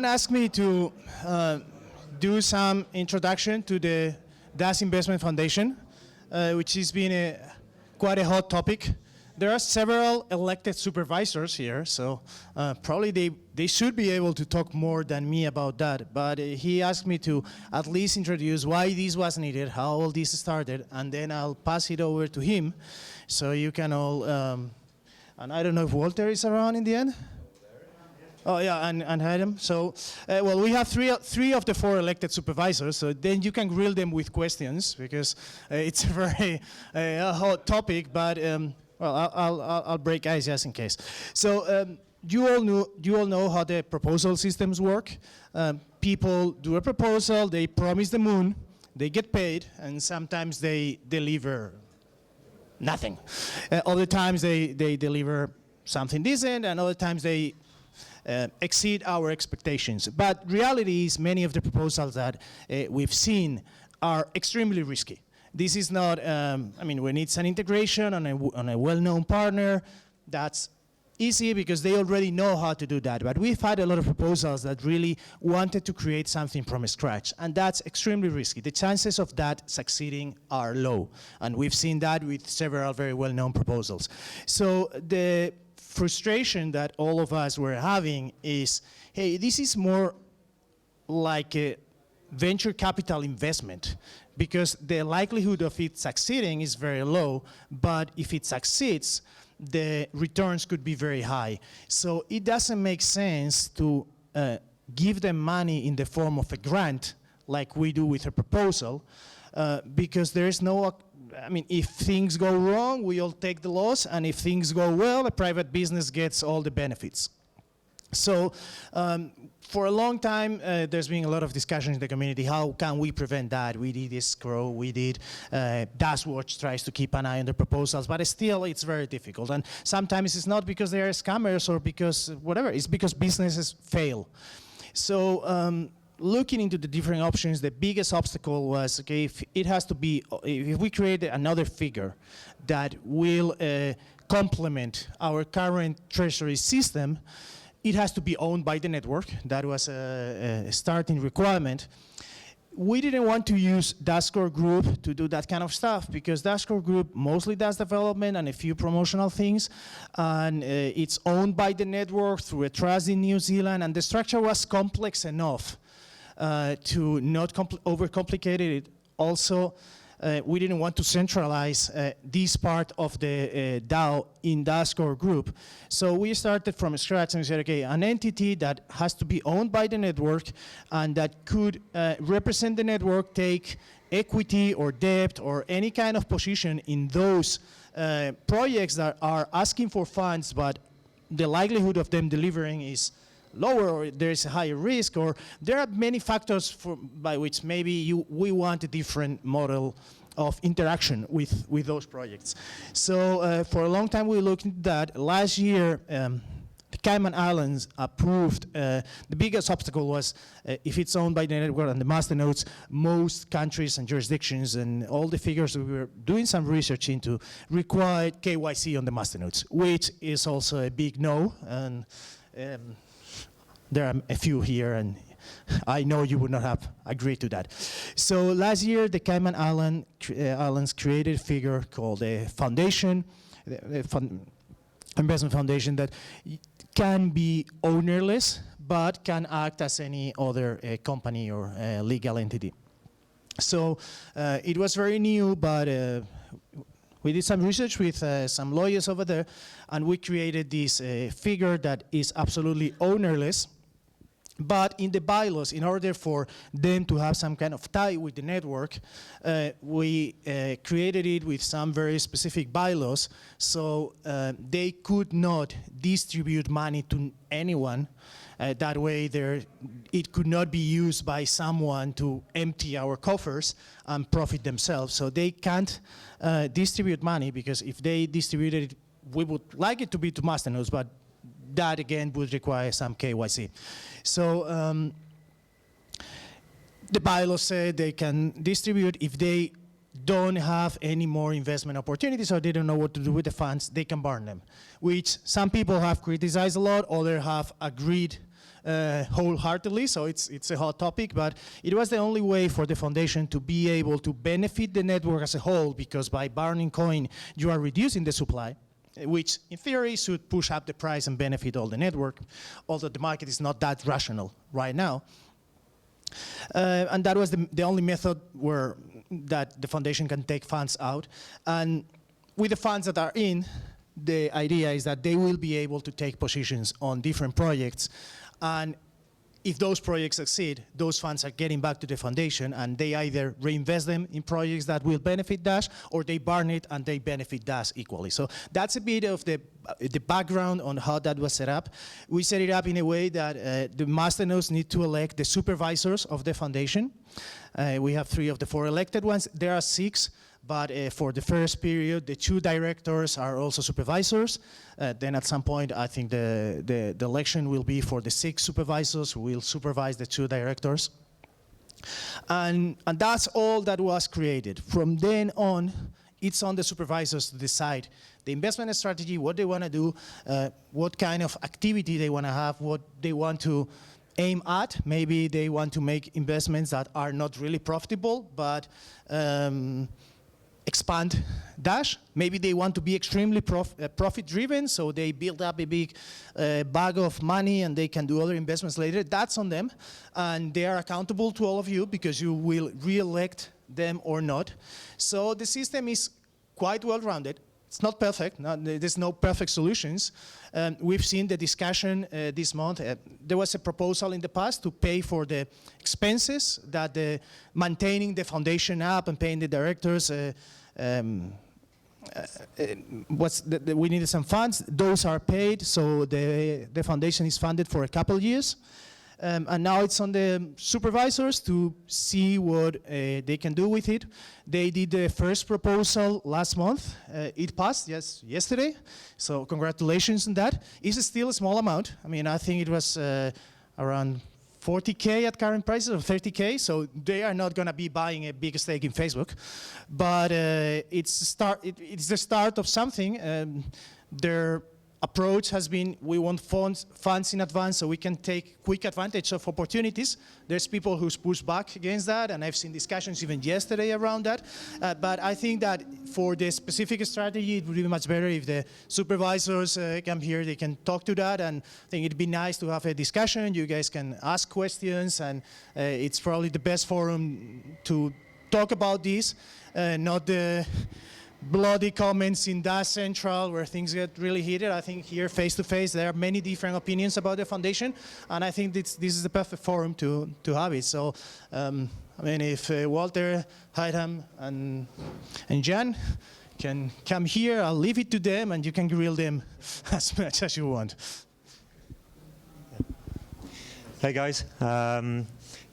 Asked me to do some introduction to the DAS Investment Foundation, which has been quite a hot topic. There are several elected supervisors here, so probably they should be able to talk more than me about that. But he asked me to at least introduce why this was needed, how all this started, and then I'll pass it over to him, so you can all. And I don't know if Walter is around in the end. Oh yeah, and Hytham. So, well, we have three of the 4 elected supervisors. So then you can grill them with questions because it's a very hot topic. But well, I'll break ice just in case. So you all know how the proposal systems work. People do a proposal, they promise the moon, they get paid, and sometimes they deliver nothing. Other times they deliver something decent, and other times they exceed our expectations. But reality is many of the proposals that we've seen are extremely risky. This is not, I mean, when it's an integration on a well-known partner, that's easy because they already know how to do that. But we've had a lot of proposals that really wanted to create something from scratch, and that's extremely risky. The chances of that succeeding are low, and we've seen that with several very well-known proposals. So the frustration that all of us were having is, hey, this is more like a venture capital investment because the likelihood of it succeeding is very low, but if it succeeds, the returns could be very high. So it doesn't make sense to give them money in the form of a grant like we do with a proposal because there is no, I mean, if things go wrong, we all take the loss, and if things go well, a private business gets all the benefits. So for a long time, there's been a lot of discussion in the community, how can we prevent that? We did escrow, we did, DashWatch tries to keep an eye on the proposals, but still it's very difficult. And sometimes it's not because they are scammers or because whatever, it's because businesses fail. So looking into the different options, the biggest obstacle was, okay, if it has to be, if we create another figure that will complement our current treasury system, it has to be owned by the network. That was a starting requirement. We didn't want to use Dashcore Group to do that kind of stuff because Dashcore Group mostly does development and a few promotional things, and it's owned by the network through a trust in New Zealand, and the structure was complex enough to not overcomplicate it. Also, we didn't want to centralize this part of the DAO in Dashcore Group. So we started from scratch and said, okay, an entity that has to be owned by the network and that could represent the network, take equity or debt or any kind of position in those projects that are asking for funds, but the likelihood of them delivering is lower, or there's a higher risk, or there are many factors by which maybe we want a different model of interaction with those projects. So for a long time we looked into that. Last year, the Cayman Islands approved, the biggest obstacle was if it's owned by the network and the Masternodes, most countries and jurisdictions and all the figures we were doing some research into required KYC on the Masternodes, which is also a big no. And there are a few here, and I know you would not have agreed to that. So last year, the Cayman Islands created a figure called a foundation, investment foundation that can be ownerless, but can act as any other company or legal entity. So it was very new, but we did some research with some lawyers over there, and we created this figure that is absolutely ownerless. But in the bylaws, in order for them to have some kind of tie with the network, we created it with some very specific bylaws, so they could not distribute money to anyone. That way, it could not be used by someone to empty our coffers and profit themselves. So they can't distribute money, because if they distributed it, we would like it to be to Masternodes, but that again would require some KYC. So the bylaws say they can distribute if they don't have any more investment opportunities or they don't know what to do with the funds, they can burn them, which some people have criticized a lot, others have agreed wholeheartedly, so it's a hot topic, but it was the only way for the foundation to be able to benefit the network as a whole, because by burning coin, you are reducing the supply, which in theory should push up the price and benefit all the network, although the market is not that rational right now. And that was the only method that the foundation can take funds out. And with the funds that are in, the idea is that they will be able to take positions on different projects. And if those projects succeed, those funds are getting back to the foundation, and they either reinvest them in projects that will benefit Dash, or they burn it and they benefit Dash equally. So that's a bit of the background on how that was set up. We set it up in a way that the Masternodes need to elect the supervisors of the foundation. We have 3 of the 4 elected ones. There are 6. But for the first period, the 2 directors are also supervisors. Then at some point, I think the election will be for the 6 supervisors who will supervise the 2 directors. And that's all that was created. From then on, it's on the supervisors to decide the investment strategy, what they want to do, what kind of activity they want to have, what they want to aim at. Maybe they want to make investments that are not really profitable, but expand Dash. Maybe they want to be extremely profit-driven, so they build up a big bag of money and they can do other investments later. That's on them, and they are accountable to all of you because you will re-elect them or not. So the system is quite well-rounded. It's not perfect. There's no perfect solutions. We've seen the discussion this month. There was a proposal in the past to pay for the expenses that maintaining the foundation up and paying the directors. We needed some funds. Those are paid, so the foundation is funded for a couple of years. And now it's on the supervisors to see what they can do with it. They did the first proposal last month. It passed yesterday, so congratulations on that. It's still a small amount. I mean, I think it was around 40K at current prices, or 30K, so they are not going to be buying a big stake in Facebook. But it's the start of something. Their approach has been, we want funds in advance so we can take quick advantage of opportunities. There's people who push back against that, and I've seen discussions even yesterday around that. But I think that for the specific strategy, it would be much better if the supervisors come here, they can talk to that, and I think it'd be nice to have a discussion. You guys can ask questions, and it's probably the best forum to talk about this, not the bloody comments in Dash Central where things get really heated. I think here, face to face, there are many different opinions about the foundation, and I think this is the perfect forum to have it. So, I mean, if Walter, Hytham, and Jan can come here, I'll leave it to them, and you can grill them as much as you want. Hey guys.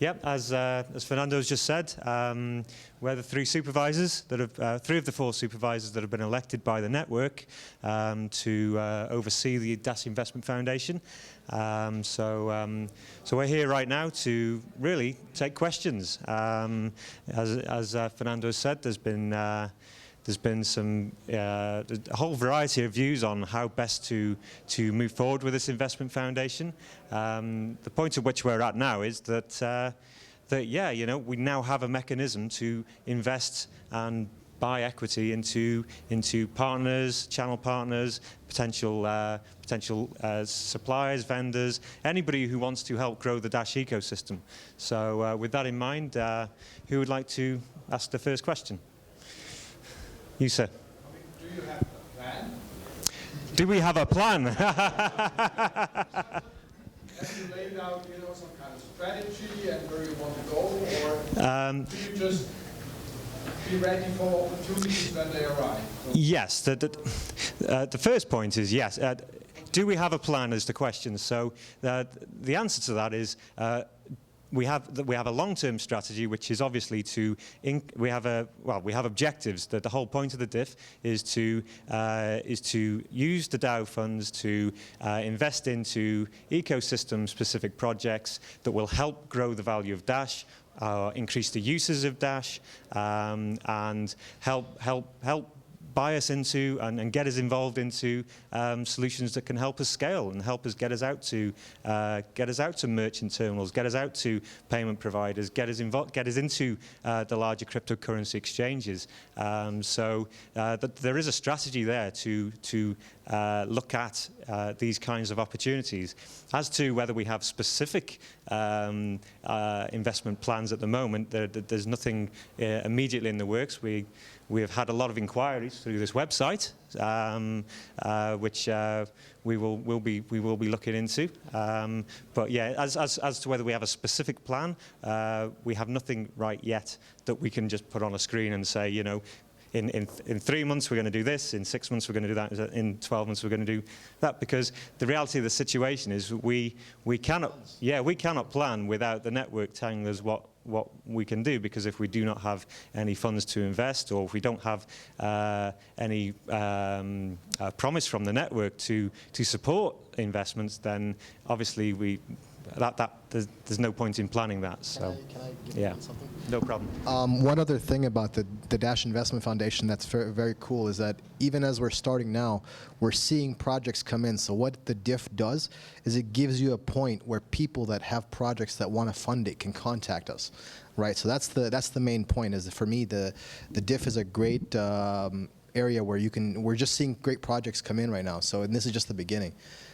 As Fernando's just said, we're the 3 supervisors that have 3 of the 4 supervisors that have been elected by the network to oversee the DAS Investment Foundation. So we're here right now to really take questions. As Fernando said, there's been some a whole variety of views on how best to move forward with this investment foundation. The point at which we're at now is that we now have a mechanism to invest and buy equity into partners, channel partners, potential suppliers, vendors, anybody who wants to help grow the Dash ecosystem. So with that in mind, who would like to ask the first question? You, sir. Do you have a plan? Do we have a plan? Have you laid out, some kind of strategy and where you want to go, or do you just be ready for opportunities when they arrive? Yes. The first point is yes. Do we have a plan is the question. So the answer to that is we have a long-term strategy, which is obviously we have objectives. That the whole point of the DIF is to use the DAO funds to invest into ecosystem-specific projects that will help grow the value of Dash, increase the uses of Dash, and help buy us into and get us involved into solutions that can help us scale and help us get us out to merchant terminals, get us out to payment providers, get us into the larger cryptocurrency exchanges. So there is a strategy there to look at these kinds of opportunities. As to whether we have specific investment plans at the moment, there's nothing immediately in the works. We have had a lot of inquiries through this website, which we will be looking into. But yeah, as to whether we have a specific plan, we have nothing right yet that we can just put on a screen and say, you know, in 3 months we're going to do this, in 6 months we're going to do that, in 12 months we're going to do that, because the reality of the situation is we cannot plan without the network telling us what we can do, because if we do not have any funds to invest, or if we don't have any promise from the network to support investments, then obviously there's no point in planning that. So can I give you something? No problem. One other thing about the Dash Investment Foundation that's very, very cool is that even as we're starting now, we're seeing projects come in. So what the DIF does is it gives you a point where people that have projects that want to fund it can contact us, right? So that's the main point. Is for me the DIF is a great area where we're just seeing great projects come in right now. So and this is just the beginning.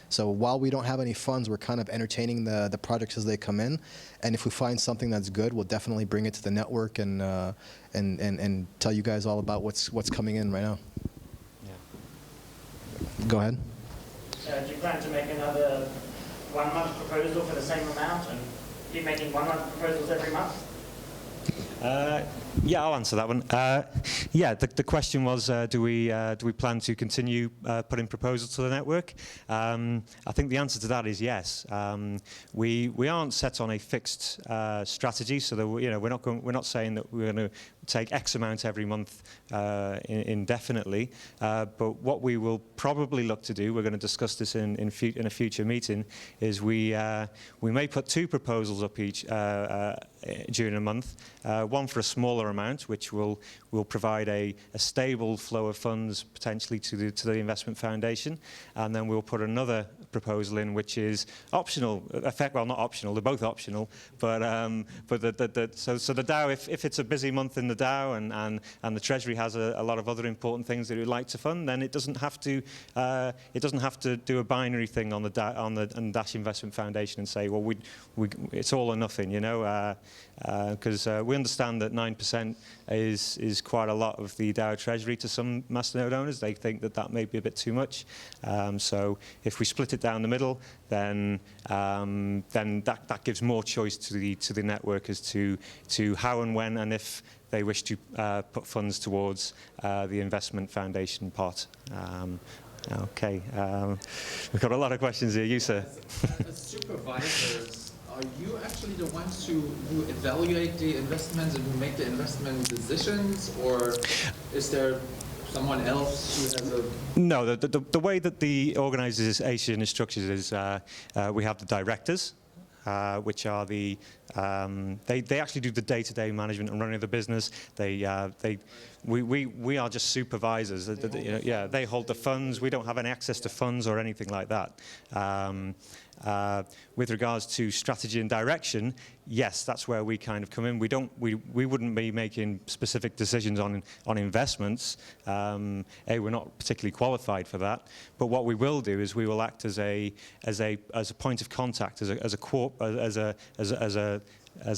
So while we don't have any funds, we're kind of entertaining the projects as they come in, and if we find something that's good, we'll definitely bring it to the network and tell you guys all about what's coming in right now. Yeah. Go ahead. Do you plan to make another 1 month proposal for the same amount, and keep making 1 month proposals every month? Yeah, I'll answer that one. Yeah, the question was, do we plan to continue putting proposals to the network? I think the answer to that is yes. We aren't set on a fixed strategy, so that we're not saying that we're going to take X amount every month indefinitely. But what we will probably look to do, we're going to discuss this in a future meeting, is we may put 2 proposals up each during a month. One for a smaller amount, which will provide a stable flow of funds potentially to the investment foundation, and then we'll put another proposal in which is optional. Well, not optional; they're both optional. But so the DAO, if it's a busy month in the DAO and the Treasury has a lot of other important things that it would like to fund, then it doesn't have to do a binary thing on the Dash Investment Foundation and say, well, it's all or nothing, you know, because we understand that 9% is quite a lot of the DAO Treasury to some Masternode owners. They think that may be a bit too much. So if we split it down the middle, then that gives more choice to the network as to how and when and if they wish to put funds towards the investment foundation pot. Okay, we've got a lot of questions here. You, sir. As supervisors, are you actually the ones who evaluate the investments and who make the investment decisions, or is there someone else who has a... No, the way that the organization is structured is we have the directors, which are the they actually do the day-to-day management and running of the business. We are just supervisors. Yeah, they hold the funds. We don't have any access to funds or anything like that. With regards to strategy and direction, yes, that's where we kind of come in. We wouldn't be making specific decisions on investments. We're not particularly qualified for that. But what we will do is we will act as a point of contact, as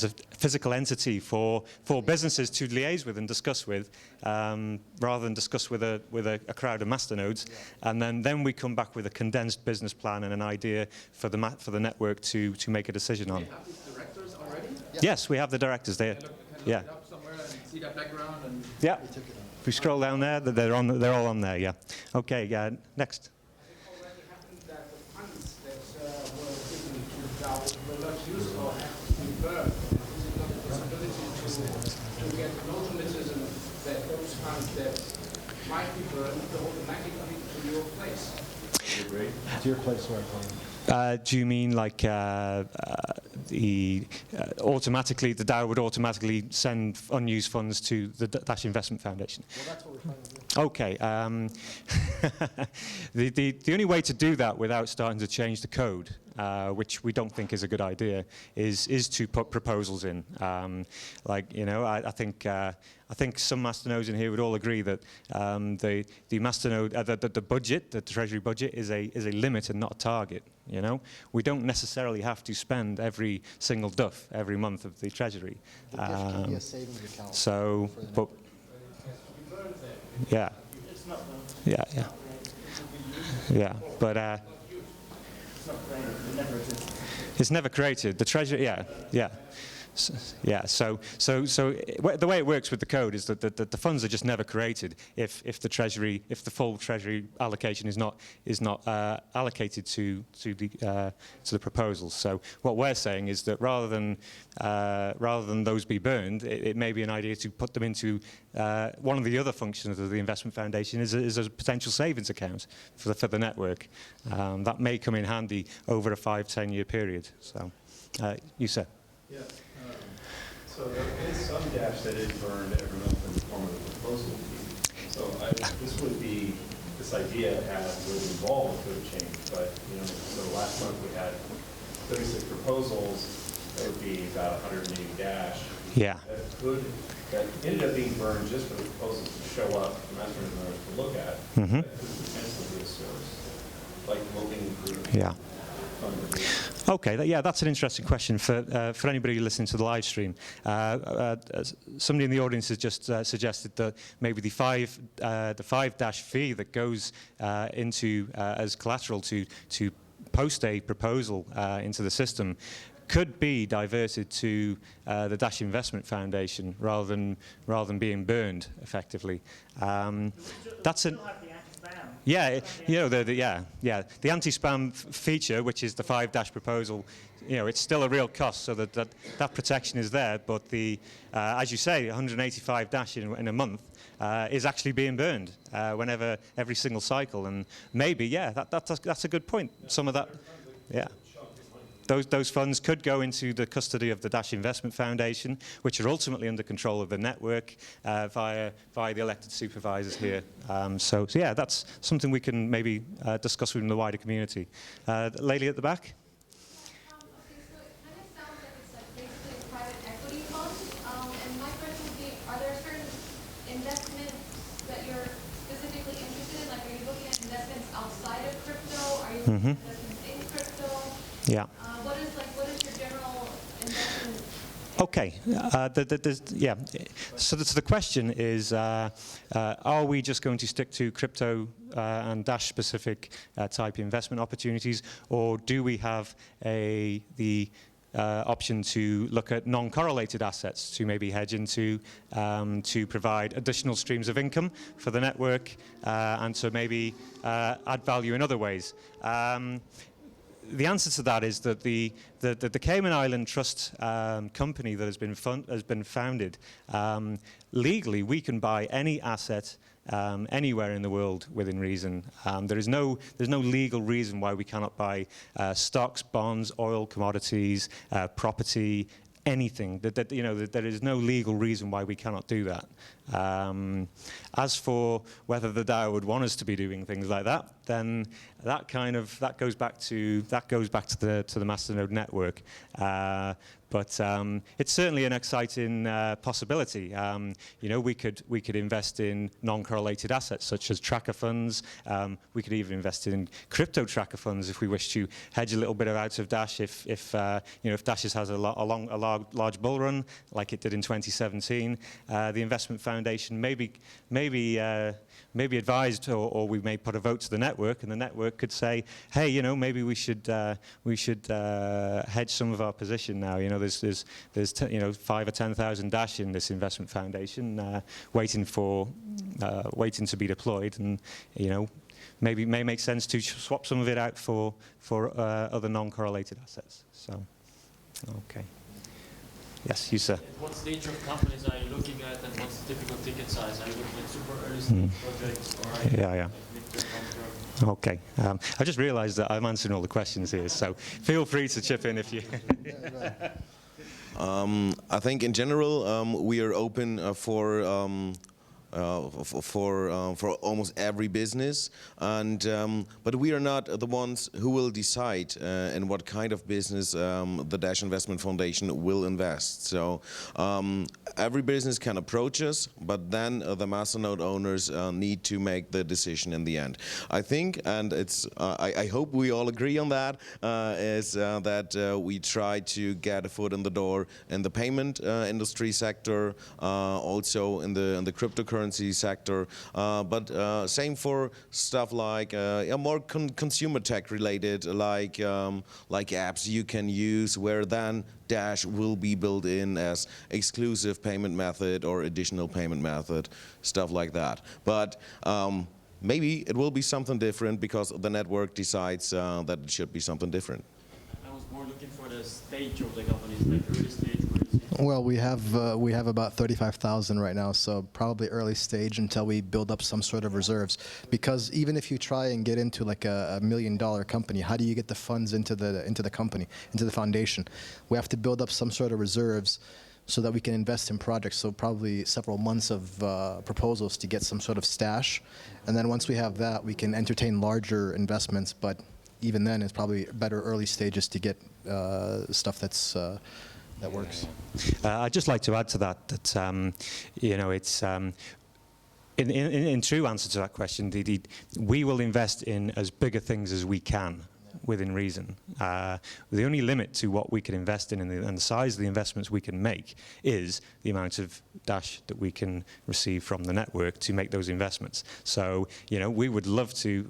a physical entity for businesses to liaise with and discuss with, rather than discuss with a crowd of masternodes. Yeah. And then we come back with a condensed business plan and an idea for the network to make a decision on. Do you have these directors already? Yeah. Yes, we have the directors there. Can I look Yeah. it up somewhere and see their background? And Yeah. If we scroll down there, they're all on there. Yeah. Okay. Next. It already happened that the funds that were given to the DAO were not used or have to be burned. Is it not a possibility to get notarism that those funds that might be burned go automatically to your place? To your place where Do you mean like automatically the DAO would automatically send unused funds to the Dash Investment Foundation? Well, that's what we're trying to do. Okay. The only way to do that without starting to change the code, which we don't think is a good idea, is to put proposals in. Like, you know, I think some Masternodes in here would all agree that the Masternode, the budget, the Treasury budget, is a limit and not a target. You know, we don't necessarily have to spend every single DIF every month of the Treasury. The DIF can be a savings account. So, but yeah, yeah, yeah, yeah. But it's never created. The Treasury, yeah, yeah. Yeah, so the way it works with the code is that the funds are just never created if the full Treasury allocation is not allocated to the proposals. So what we're saying is that rather than those be burned, it may be an idea to put them into one of the other functions of the investment foundation is a potential savings account for the network. That may come in handy over a 5-10 year period. So you said. Yeah. So there is some dash that is burned every month in the form of a proposal fee. So this idea would involve a code change, but you know, so last month we had 36 proposals. That would be about 180 dash. Yeah. That ended up being burned just for the proposals to show up for Masternodes owners to look at. Mm-hmm. That could potentially be a source, like low-hanging fruit. Yeah. Okay, yeah, that's an interesting question for anybody listening to the live stream. Somebody in the audience has just suggested that maybe the 5 fee that goes into as collateral to post a proposal into the system could be diverted to the Dash Investment Foundation rather than being burned effectively. That's an Yeah, you know, the anti-spam feature, which is the 5 proposal, you know, it's still a real cost, so that protection is there. But as you say, 185 in a month is actually being burned whenever every single cycle, and maybe that's a good point. Some of that, yeah. Those funds could go into the custody of the Dash Investment Foundation, which are ultimately under control of the network via the elected supervisors here. So yeah, that's something we can maybe discuss within the wider community. Lady at the back. Okay, so it kind of sounds like it's like basically a private equity fund. And my question would be, are there certain investments that you're specifically interested in? Like, are you looking at investments outside of crypto? Are you looking at investments in crypto? Yeah. What is your general investment? Okay. Yeah. So the question is, are we just going to stick to crypto and Dash specific type investment opportunities, or do we have the option to look at non-correlated assets to maybe hedge into, to provide additional streams of income for the network, and to maybe add value in other ways? The answer to that is that the Cayman Island Trust company that has been founded, legally we can buy any asset anywhere in the world within reason. There's no legal reason why we cannot buy stocks, bonds, oil, commodities, property, anything. There is no legal reason why we cannot do that. As for whether the DAO would want us to be doing things like that, then that goes back to the Masternode network. But it's certainly an exciting possibility. We could invest in non-correlated assets such as tracker funds. We could even invest in crypto tracker funds if we wish to hedge a little bit out of Dash. If Dash has a large bull run like it did in 2017, the investment foundation maybe advised, or we may put a vote to the network, and the network could say, hey, maybe we should hedge some of our position now. There's 5 or 10,000 Dash in this investment foundation, waiting to be deployed, and maybe it may make sense to swap some of it out for other non-correlated assets. So, okay. Yes, you sir. What stage of companies are you looking at, and what's the typical ticket size? Are you looking at super early stage projects, or are you Yeah. Okay. I just realised that I'm answering all the questions here, so feel free to chip in if you. I think in general we are open for for almost every business, and but we are not the ones who will decide in what kind of business the Dash Investment Foundation will invest. So every business can approach us, but then the Masternode owners need to make the decision in the end. I think, and it's I hope we all agree on that, is that we try to get a foot in the door in the payment industry sector, also in the cryptocurrency sector, but same for stuff like more consumer tech related, like apps you can use where then Dash will be built in as exclusive payment method or additional payment method, stuff like that. But maybe it will be something different because the network decides that it should be something different. I was more looking for the stage of the companies, like early stage. Where you see Well, we have about 35,000 right now, so probably early stage until we build up some sort of reserves. Because even if you try and get into like a $1 million company, how do you get the funds into the company, into the foundation? We have to build up some sort of reserves so that we can invest in projects. So probably several months of proposals to get some sort of stash, and then once we have that, we can entertain larger investments. But even then, it's probably better early stages to get stuff that's. That works. I'd just like to add to that you know, it's in true answer to that question, we will invest in as bigger things as we can within reason. The only limit to what we can invest in and the size of the investments we can make is the amount of Dash that we can receive from the network to make those investments. So, you know, we would love to,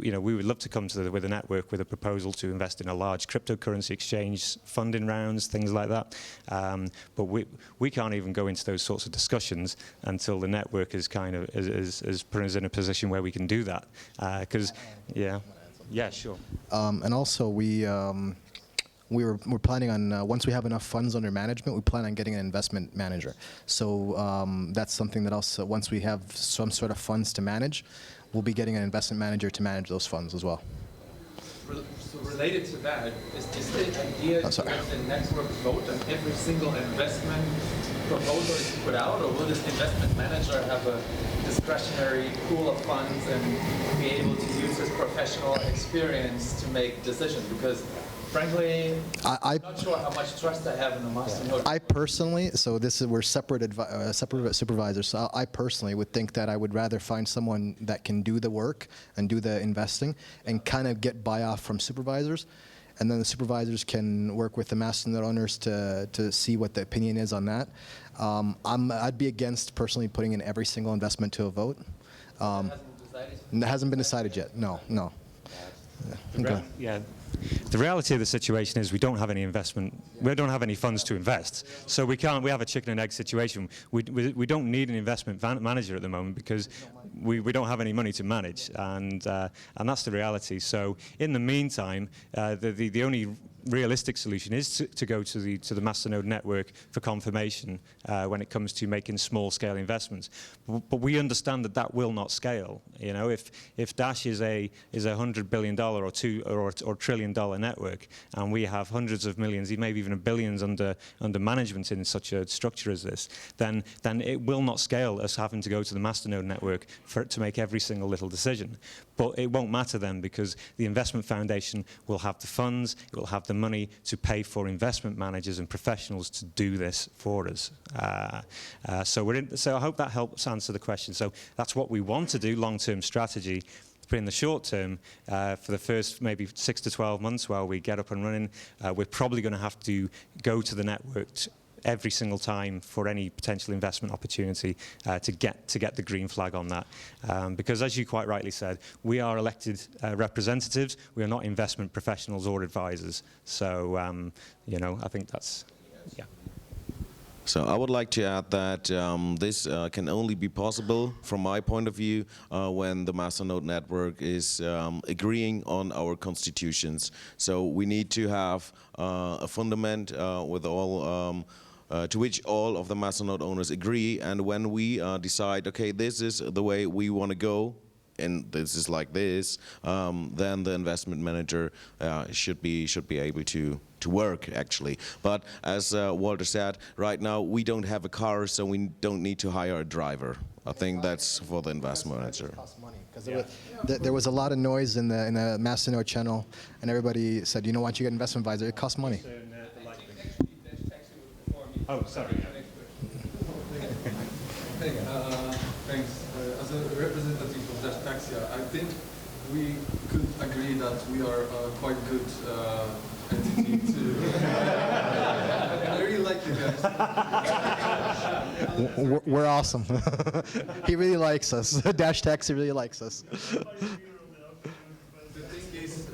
come to with a network with a proposal to invest in a large cryptocurrency exchange, funding rounds, things like that. But we can't even go into those sorts of discussions until the network is kind of is put us in a position where we can do that. Because, yeah, sure. And also, we're planning on once we have enough funds under management, we plan on getting an investment manager. So that's something that also, once we have some sort of funds to manage, we'll be getting an investment manager to manage those funds as well. So related to that, is the idea to let the network vote on every single investment proposal is put out, or will this investment manager have a discretionary pool of funds and be able to use his professional experience to make decisions? Because frankly, I'm not sure how much trust I have in the Masternode. I personally, so we're separate supervisors, so I personally would think that I would rather find someone that can do the work and do the investing and kind of get buy-off from supervisors, and then the supervisors can work with the Masternode owners to see what the opinion is on that. I'd be against personally putting in every single investment to a vote. It hasn't been decided yet. No. Okay. Yeah. The reality of the situation is we don't have any investment, we don't have any funds to invest. So we have a chicken and egg situation. We don't need an investment manager at the moment because we don't have any money to manage, and that's the reality. So in the meantime, the only realistic solution is to go to the Masternode network for confirmation when it comes to making small-scale investments. But we understand that will not scale. You know, if Dash is a $100 billion or $1 trillion network, and we have hundreds of millions, maybe even billions under management in such a structure as this, then it will not scale us having to go to the Masternode network to make every single little decision. But it won't matter then, because the investment foundation will have the funds, it will have the money to pay for investment managers and professionals to do this for us. So I hope that helps answer the question. So that's what we want to do, long-term strategy. But in the short term, for the first maybe 6 to 12 months while we get up and running, we're probably going to have to go to the network every single time for any potential investment opportunity to get the green flag on that. Because as you quite rightly said, we are elected representatives. We are not investment professionals or advisors. So, you know, I think that's, yeah. So I would like to add that this can only be possible, from my point of view, when the Masternode network is agreeing on our constitutions. So we need to have a fundament with all to which all of the Masternode owners agree, and when we decide, okay, this is the way we want to go, and this is like this, then the investment manager should be able to to work actually. But as Walter said, right now we don't have a car, so we don't need to hire a driver. I think that's for the investment manager. It costs money, because there was a lot of noise in the Masternode channel, and everybody said, you know, once you get an investment advisor, it costs money. Oh, sorry. Thanks. As a representative of Dashtaxia, I think we could agree that we are a quite good entity to. I really like you guys. We're awesome. He really likes us. Dashtaxia really likes us. The thing is,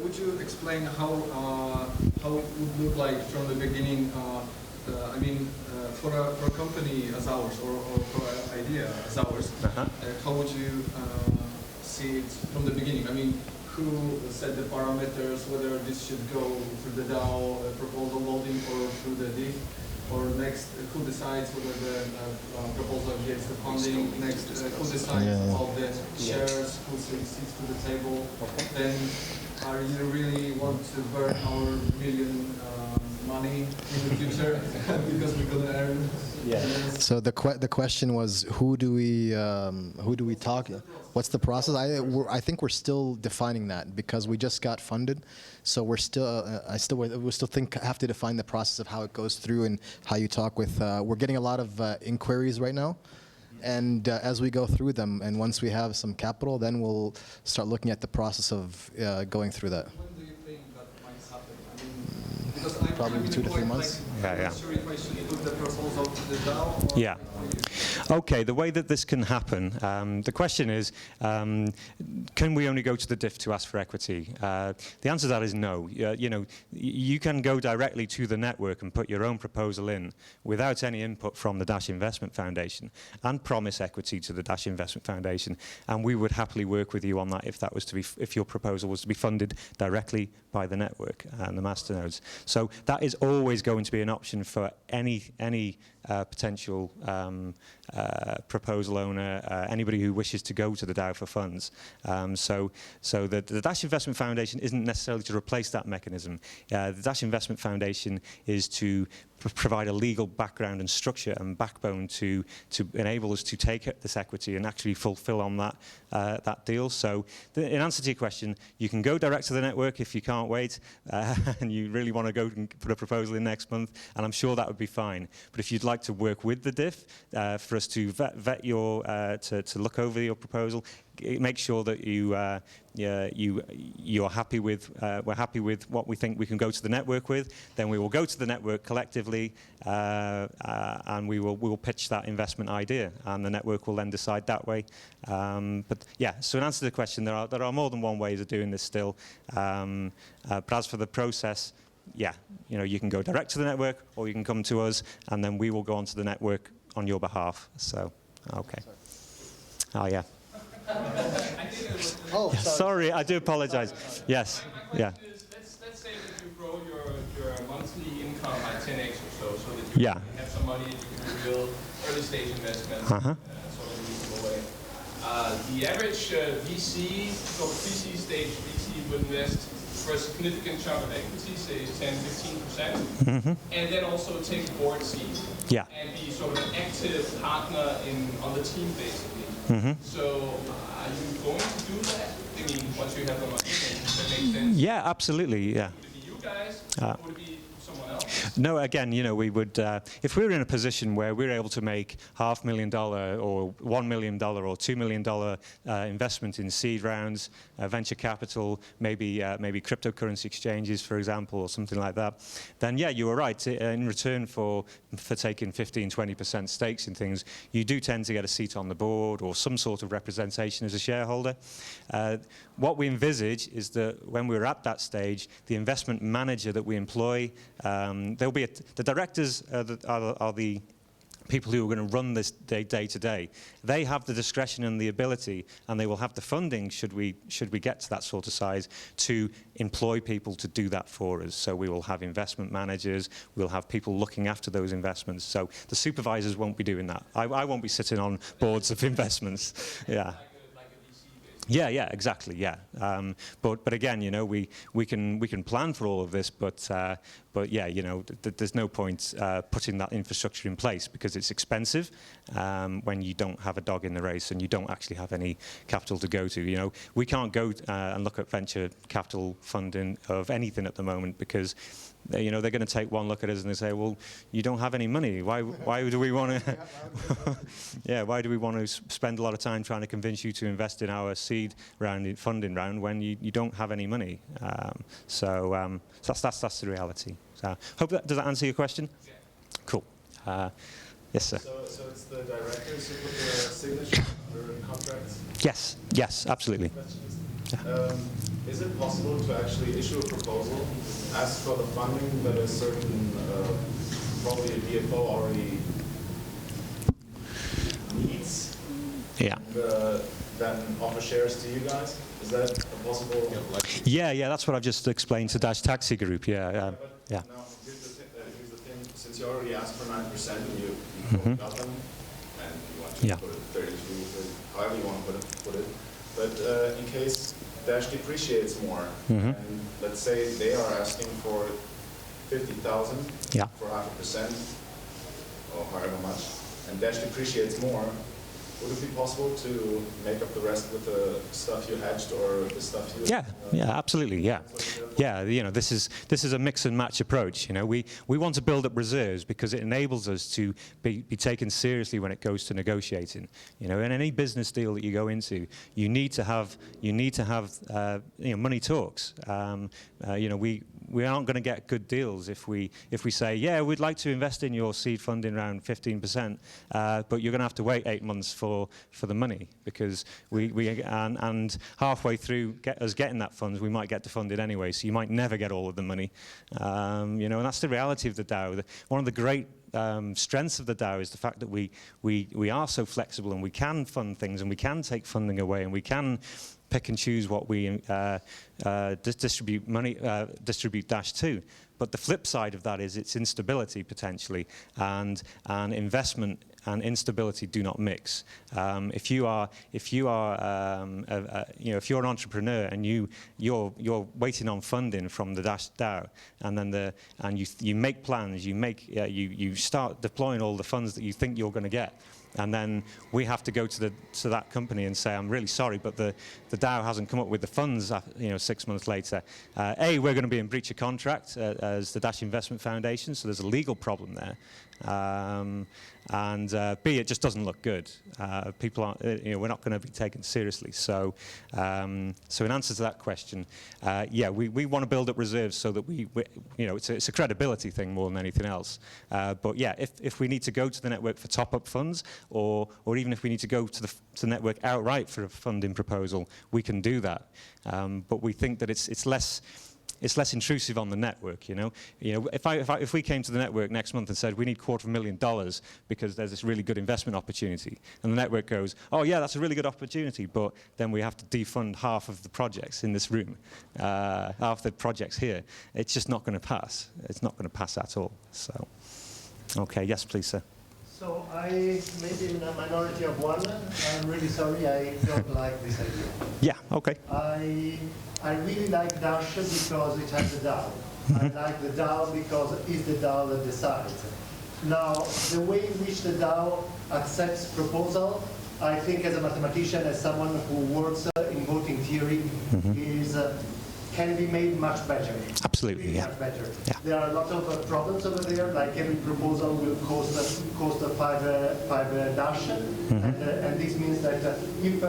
would you explain how it would look like from the beginning? I mean, for a company as ours, or for an idea as ours, how would you see it from the beginning? I mean, who set the parameters, whether this should go through the DAO proposal loading or through the DIF, or next, who decides whether the proposal gets the funding, next, who decides about the shares, who sits to the table, then are you really want to burn our million money in the future because we're going to earn? So the question was, who do we talk? What's the process? I think we're still defining that, because we just got funded, so we're still have to define the process of how it goes through and how you talk with. We're getting a lot of inquiries right now, and as we go through them, and once we have some capital, then we'll start looking at the process of going through that. When do you think that might happen? I mean, because I'm Probably in 2 to 3 months. Like, I'm not sure if I should put the proposal to the DAO. Or Yeah. Okay, the way that this can happen, the question is, can we only go to the DIF to ask for equity? The answer to that is no. You know, you can go directly to the network and put your own proposal in without any input from the Dash Investment Foundation and promise equity to the Dash Investment Foundation, and we would happily work with you on that if that was to be, if your proposal was to be funded directly by the network and the Masternodes. So that is always going to be an option for any potential proposal owner, anybody who wishes to go to the DAO for funds. So the Dash Investment Foundation isn't necessarily to replace that mechanism. The Dash Investment Foundation is to provide a legal background and structure and backbone to enable us to take this equity and actually fulfill on that deal. So in answer to your question, you can go direct to the network if you can't wait and you really want to go and put a proposal in next month, and I'm sure that would be fine. But if you'd like to work with the DIF for us to vet your, to look over your proposal, make sure that you're happy with, we're happy with what we think we can go to the network with, then we will go to the network collectively and we will pitch that investment idea, and the network will then decide that way. But yeah, so in answer to the question, there are more than one ways of doing this still. But as for the process, yeah, you know, you can go direct to the network, or you can come to us, and then we will go onto the network on your behalf. So, okay. Oh yeah. Oh, sorry. I do apologize. Yes. Yeah. Let's say that you grow your monthly income by 10x or so that you have some money and you can do real early stage investments sort of in a reasonable way. The average VC, so VC stage VC would invest for a significant chunk of equity, say 10-15%, and then also take a board seat and be sort of an active partner on the team basically. So are you going to do that? I mean, once you have the money, that makes sense? Yeah, absolutely, yeah. Would it be you guys, or would it be someone else? No, again, you know, we would, if we were in a position where we're able to make $500,000 or $1 million or $2 million investment in seed rounds, venture capital, maybe cryptocurrency exchanges, for example, or something like that, then yeah, you were right. In return for taking 15-20% stakes in things, you do tend to get a seat on the board or some sort of representation as a shareholder. What we envisage is that when we're at that stage, the investment manager that we employ, there'll be the directors are the people who are going to run this day to day. They have the discretion and the ability, and they will have the funding should we get to that sort of size, to employ people to do that for us. So we will have investment managers, we'll have people looking after those investments. So the supervisors won't be doing that. I won't be sitting on boards of investments. Yeah. Yeah, exactly. Yeah, but again, you know, we can plan for all of this, but yeah, you know, there's no point putting that infrastructure in place because it's expensive when you don't have a dog in the race and you don't actually have any capital to go to. You know, we can't go and look at venture capital funding of anything at the moment because, you know, they're going to take one look at us and they say, well, you don't have any money. Why do we want to? Yeah, why do we want to spend a lot of time trying to convince you to invest in our seed round, funding round, when you don't have any money? So that's the reality. So hope does that answer your question? Yeah. Cool. Yes, sir. So it's the directors who put their signature under contracts? Yes, absolutely. Is it possible to actually issue a proposal, ask for the funding that a certain, probably a DFO already needs, yeah, and then offer shares to you guys? Is that a possible? Yeah, that's what I've just explained to Dash Taxi Group. Yeah. Now, here's the thing. Since you already asked for 9% and you got them, and you want to put it 32, however you want to put it. But in case Dash depreciates more, and let's say they are asking for 50,000 for 0.5% or however much, and Dash depreciates more, would it be possible to make up the rest with the stuff you hedged or the stuff you? Yeah, absolutely. Yeah, you know, this is a mix and match approach. You know, we want to build up reserves because it enables us to be taken seriously when it goes to negotiating. You know, in any business deal that you go into, you need to have you know, money talks. You know, we aren't going to get good deals if we say, yeah, we'd like to invest in your seed funding round 15%, but you're going to have to wait 8 months for the money, because and halfway through us getting that funds, we might get defunded anyway, so you might never get all of the money. You know, and that's the reality of the DAO. One of the great strengths of the DAO is the fact that we are so flexible and we can fund things and we can take funding away and we can pick and choose what we distribute Dash to. But the flip side of that is its instability potentially, and investment and instability do not mix. If you are you know, if you're an entrepreneur and you're waiting on funding from the Dash DAO, and then you make plans, you start deploying all the funds that you think you're going to get. And then we have to go to that company and say, I'm really sorry, but the DAO hasn't come up with the funds, you know, 6 months later. A, we're going to be in breach of contract as the Dash Investment Foundation, so there's a legal problem there. And B, it just doesn't look good. People aren't, you know, we're not going to be taken seriously. So, so in answer to that question, yeah, we want to build up reserves so that we you know, it's a credibility thing more than anything else. But yeah, if we need to go to the network for top-up funds, or even if we need to go to the network outright for a funding proposal, we can do that. But we think that it's less intrusive on the network, you know. If we came to the network next month and said we need $250,000 because there's this really good investment opportunity, and the network goes, oh yeah, that's a really good opportunity, but then we have to defund half of the projects in this room, half the projects here, it's just not going to pass. It's not going to pass at all. So, okay, yes, please, sir. So I may be in a minority of one. I'm really sorry, I don't like this idea. Yeah, okay. I really like Dash because it has a DAO. I like the DAO because it's the DAO that decides. Now, the way in which the DAO accepts proposal, I think as a mathematician, as someone who works in voting theory, can be made much better. Absolutely, really yeah. Much better. Yeah. There are a lot of problems over there, like every proposal will cost 5 Dash, and this means that if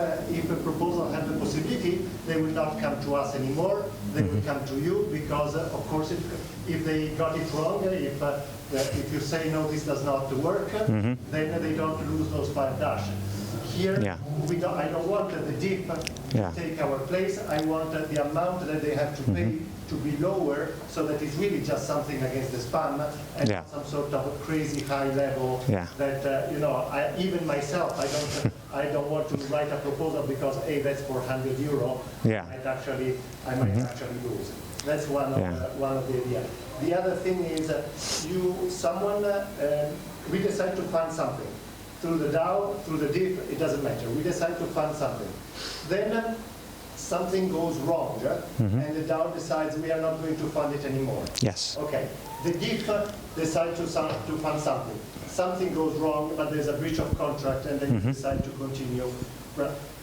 a proposal has the possibility, they will not come to us anymore, they will come to you, because of course if they got it wrong, if you say no, this does not work, then they don't lose those 5 Dash. Here, I don't want the DIF to take our place. I want the amount that they have to pay to be lower, so that it's really just something against the spam, and not some sort of crazy high level that, you know, even myself, I don't want to write a proposal because, hey, that's for €100. I might actually lose. That's one of the ideas. The other thing is we decide to fund something. Through the DAO, through the DIF, it doesn't matter. We decide to fund something. Then something goes wrong, and the DAO decides we are not going to fund it anymore. Yes. Okay. The DIF decides to fund something. Something goes wrong, but there's a breach of contract, and then you decide to continue.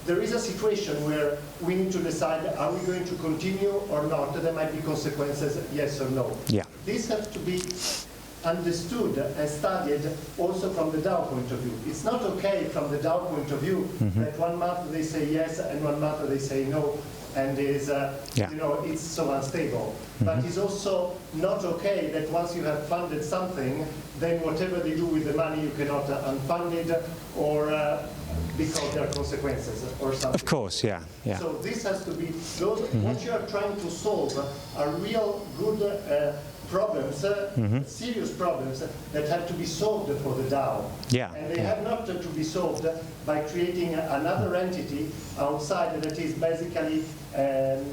There is a situation where we need to decide, are we going to continue or not? There might be consequences, yes or no. Yeah. This has to be understood and studied also from the DAO point of view. It's not okay from the DAO point of view that 1 month they say yes and 1 month they say no, and is you know, it's so unstable. But it's also not okay that once you have funded something, then whatever they do with the money you cannot unfund it, or because there are consequences or something. Of course, yeah, yeah. So this has to be, those, what you are trying to solve are real good problems, serious problems that have to be solved for the DAO. Yeah. And they have not to be solved by creating another entity outside that is basically an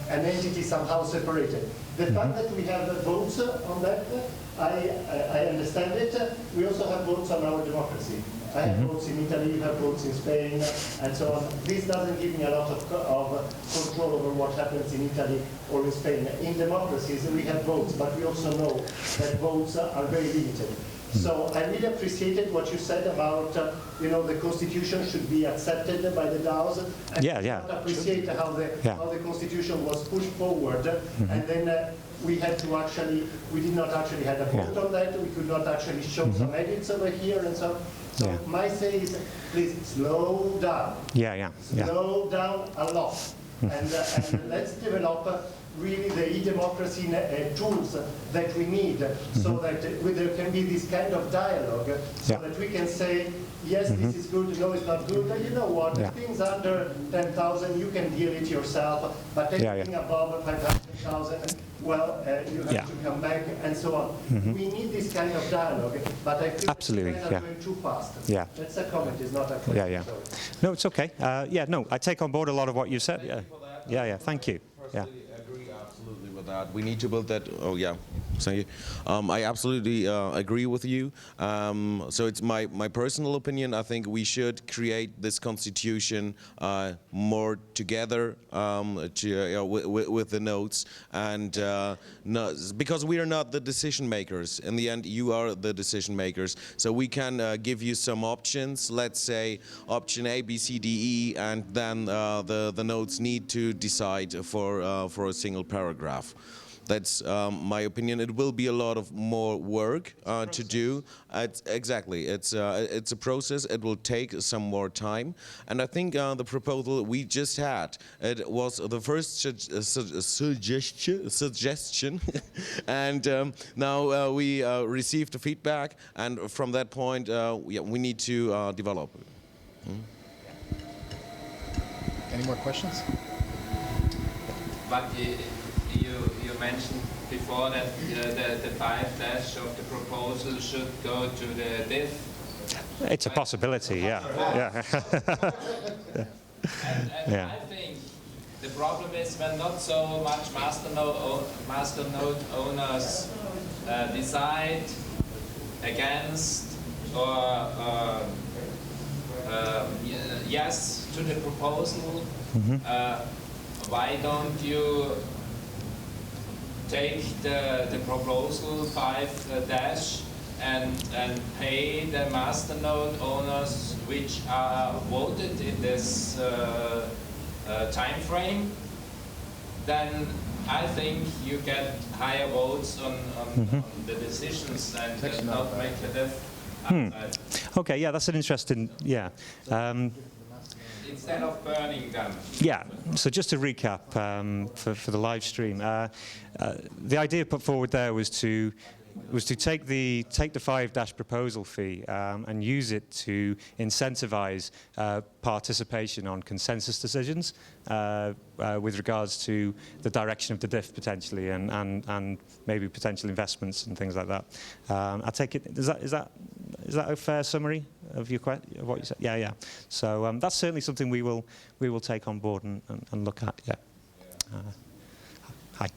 entity somehow separated. The fact that we have votes on that, I understand it. We also have votes on our democracy. I have votes in Italy, you have votes in Spain, and so on. This doesn't give me a lot of control over what happens in Italy or in Spain. In democracies, we have votes, but we also know that votes are very limited. So I really appreciated what you said about, you know, the constitution should be accepted by the DAOs. And I appreciate how the constitution was pushed forward, and then we had to actually, we did not actually have a vote on that. We could not actually show some edits over here and so on. So my say is, please slow down. Slow down a lot, and let's develop really the e-democracy tools that we need, so that there can be this kind of dialogue, so that we can say, yes, this is good, no, it's not good. And you know what? Things under 10,000, you can deal it yourself, but anything above 500,000, well, you have to come back, and so on. We need this kind of dialogue, but I think absolutely, it's going too fast. That's a comment, it's not a question. No, it's okay. No, I take on board a lot of what you said. Thank you. Agree absolutely with that. We need to build that. Oh yeah, thank you. I absolutely agree with you. So it's my personal opinion. I think we should create this constitution more together with the nodes, and because we are not the decision makers. In the end, you are the decision makers. So we can give you some options. Let's say option A, B, C, D, E, and then the nodes need to decide for a single paragraph. That's my opinion. It will be a lot of more work to do. Exactly, it's a process. It will take some more time. And I think the proposal we just had, it was the first suggestion, and now we received the feedback, and from that point, we need to develop. Any more questions? But you mentioned before that the 5- of the proposal should go to the DIF. It's a possibility, yeah. And I think the problem is when not so much Masternode owners decide against or yes to the proposal. Why don't you take the proposal 5- and pay the Masternode owners which are voted in this time frame? Then I think you get higher votes on the decisions and not make the DIF outside. Okay, yeah, that's an interesting, Instead of burning them. Yeah, so just to recap for the live stream, the idea put forward there was to take the 5- proposal fee and use it to incentivize participation on consensus decisions with regards to the direction of the DIF potentially, and maybe potential investments and things like that. I take it, is that a fair summary of your of what you said? Yeah. So that's certainly something we will take on board and look at. Yeah. Hi.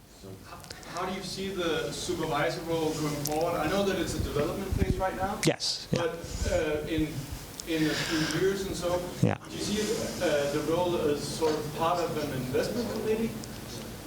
How do you see the supervisor role going forward? I know that it's a development phase right now. Yes. But in in a few years and so. Yeah. Do you see the role as sort of part of an investment committee?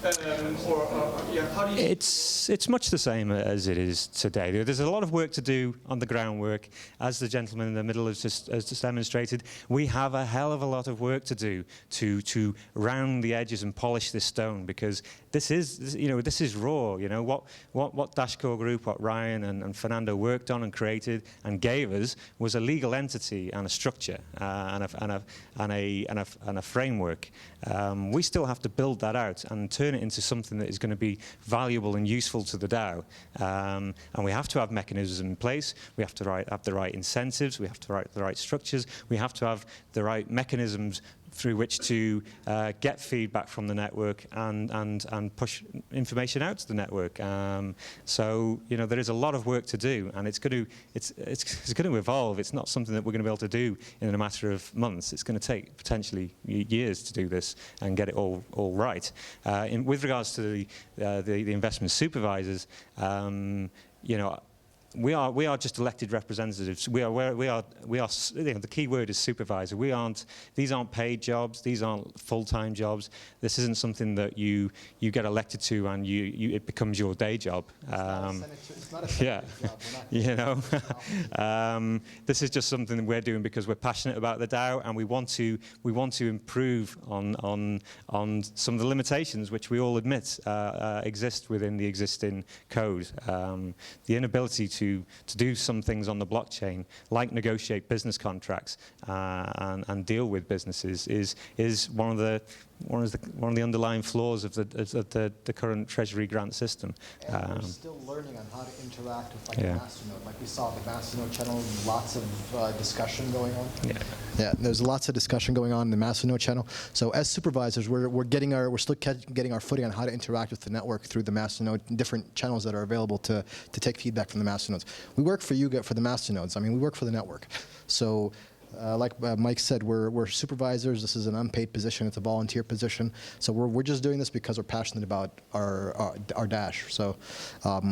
Yeah, how do you? It's much the same as it is today. There's a lot of work to do on the groundwork. As the gentleman in the middle has just demonstrated, we have a hell of a lot of work to do to round the edges and polish this stone, because this is raw. What Dashcore Group, what Ryan and Fernando worked on and created and gave us was a legal entity and a structure and a framework. We still have to build that out and turn it into something that is going to be valuable and useful to the DAO. And we have to have mechanisms in place. We have to have the right incentives. We have to have the right structures. We have to have the right mechanisms through which to get feedback from the network and push information out to the network. So there is a lot of work to do, and it's going to evolve. It's not something that we're going to be able to do in a matter of months. It's going to take potentially years to do this and get it all right. With regards to the investment supervisors, we are just elected representatives. We are the key word is supervisor. These aren't paid jobs. These aren't full-time jobs. This isn't something that you get elected to and it becomes your day job. It's not a senator job. This is just something that we're doing because we're passionate about the DAO, and we want to improve on some of the limitations which we all admit exist within the existing code. The inability to do some things on the blockchain, like negotiate business contracts and deal with businesses, is one of the underlying flaws of the current Treasury grant system. And we're still learning on how to interact with the Masternode. Like we saw the Masternode channel, lots of discussion going on. Yeah, there's lots of discussion going on in the Masternode channel. So as supervisors, we're still getting our footing on how to interact with the network through the Masternode, different channels that are available to take feedback from the Masternodes. We work for the Masternodes. I mean, we work for the network. So. Like Mike said, we're supervisors. This is an unpaid position. It's a volunteer position. So we're just doing this because we're passionate about our Dash. So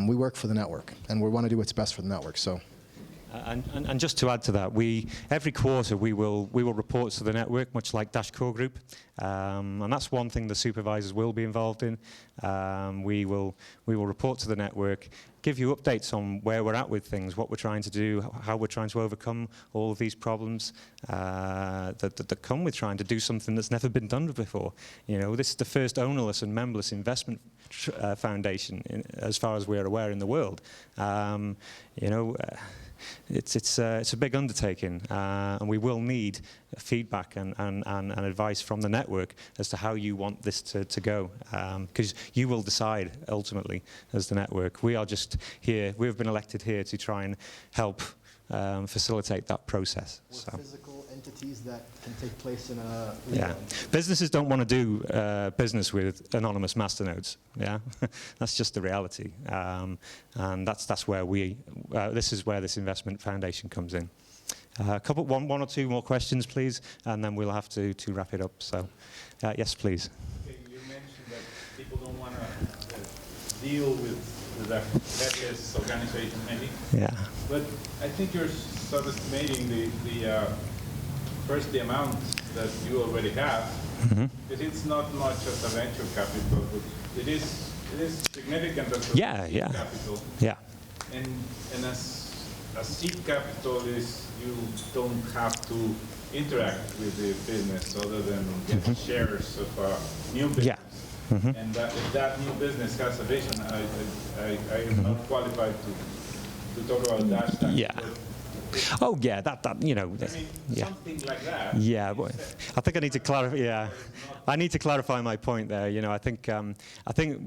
we work for the network, and we want to do what's best for the network. So. And just to add to that, every quarter we will report to the network, much like Dashcore Group, and that's one thing the supervisors will be involved in. We will report to the network, give you updates on where we're at with things, what we're trying to do, how we're trying to overcome all of these problems that come with trying to do something that's never been done before. This is the first ownerless and memberless investment foundation, as far as we're aware, in the world. It's a big undertaking, and we will need feedback and advice from the network as to how you want this to go, because you will decide ultimately as the network. We are just here. We've been elected here to try and help facilitate that process. We're physical entities that can take place in a... Businesses don't want to do business with anonymous masternodes. That's just the reality, and that's where this is where this investment foundation comes in. One or two more questions, please, and then we'll have to wrap it up. So, yes, please. Okay, you mentioned that people don't want to deal with the headless organization, maybe. Yeah. But I think you're subestimating the amount that you already have. Because it's not much as a venture capital, but it is significant as a seed capital. Yeah. And as a seed capital you don't have to interact with the business other than get shares of a new business. And if that new business has a vision, I am not qualified to talk about that. Oh yeah, that I mean, something like that. Yeah, but I think I need to clarify. Yeah, I need to clarify my point there. I think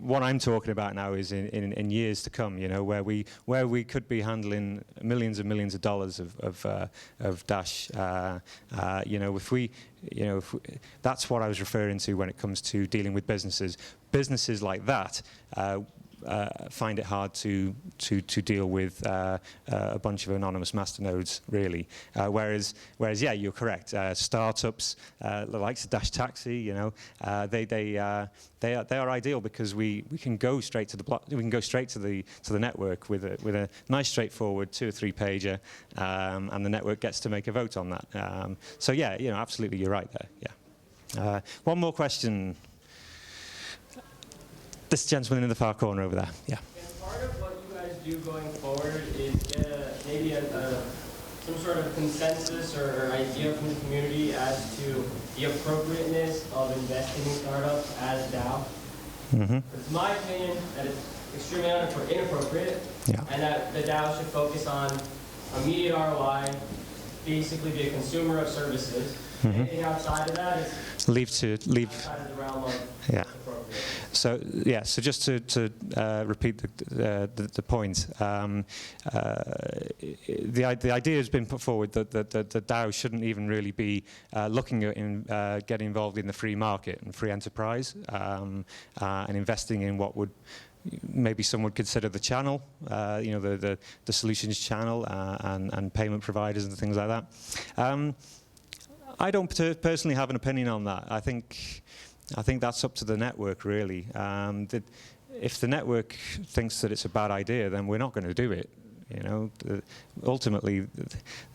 what I'm talking about now is in years to come. Where we could be handling millions and millions of dollars of Dash. That's what I was referring to when it comes to dealing with businesses. Businesses like that. find it hard to deal with a bunch of anonymous masternodes, really. Whereas, yeah, you're correct. Startups, the likes of Dash Taxi, you know, they are ideal because we can go straight to the we can go straight to the network with a nice straightforward 2 or 3 pager, and the network gets to make a vote on that. So yeah, you know, absolutely, you're right there. Yeah. One more question. This gentleman in the far corner over there. Yeah. And part of what you guys do going forward is maybe some sort of consensus or idea from the community as to the appropriateness of investing in startups as DAO. Mm-hmm. It's my opinion that it's extremely inappropriate, Yeah. and that the DAO should focus on immediate ROI, basically be a consumer of services. Mm-hmm. Anything outside of that is outside of the realm of yeah. appropriate. So yeah, so just to repeat the point, the idea has been put forward that the DAO shouldn't even really be looking at getting involved in the free market and free enterprise, and investing in what would maybe some would consider the channel, you know, the solutions channel, and payment providers and things like that. I don't personally have an opinion on that. I think that's up to the network, really. If the network thinks that it's a bad idea, then we're not going to do it. You know, ultimately,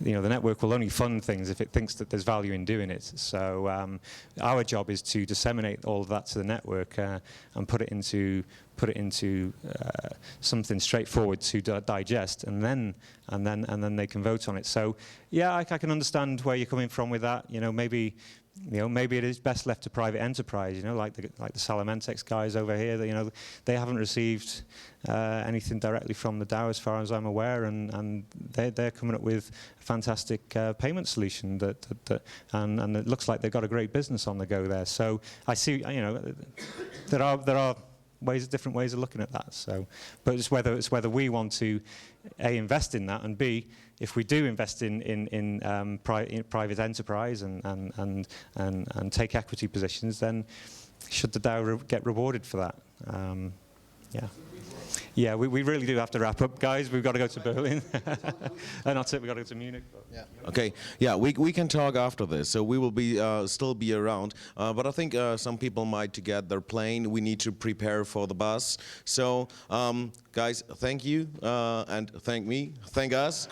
you know, the network will only fund things if it thinks that there's value in doing it. So our job is to disseminate all of that to the network and put it into something straightforward to digest, and then they can vote on it. So yeah, I can understand where you're coming from with that. You know, maybe it is best left to private enterprise. You know, like the Salamentex guys over here. That, you know, they haven't received anything directly from the DAO, as far as I'm aware, and they're coming up with a fantastic payment solution and it looks like they've got a great business on the go there. So I see, you know, there are different ways of looking at that. So, but it's whether we want to A, invest in that, and B, if we do invest in private enterprise and take equity positions, then should the DAO get rewarded for that? Yeah. Yeah, we really do have to wrap up, guys. We've got to go to Berlin. Not it, we've got to go to Munich. Yeah. Okay, yeah, we can talk after this, so we will be still be around. But I think some people might get their plane. We need to prepare for the bus. So, guys, thank you, and thank us.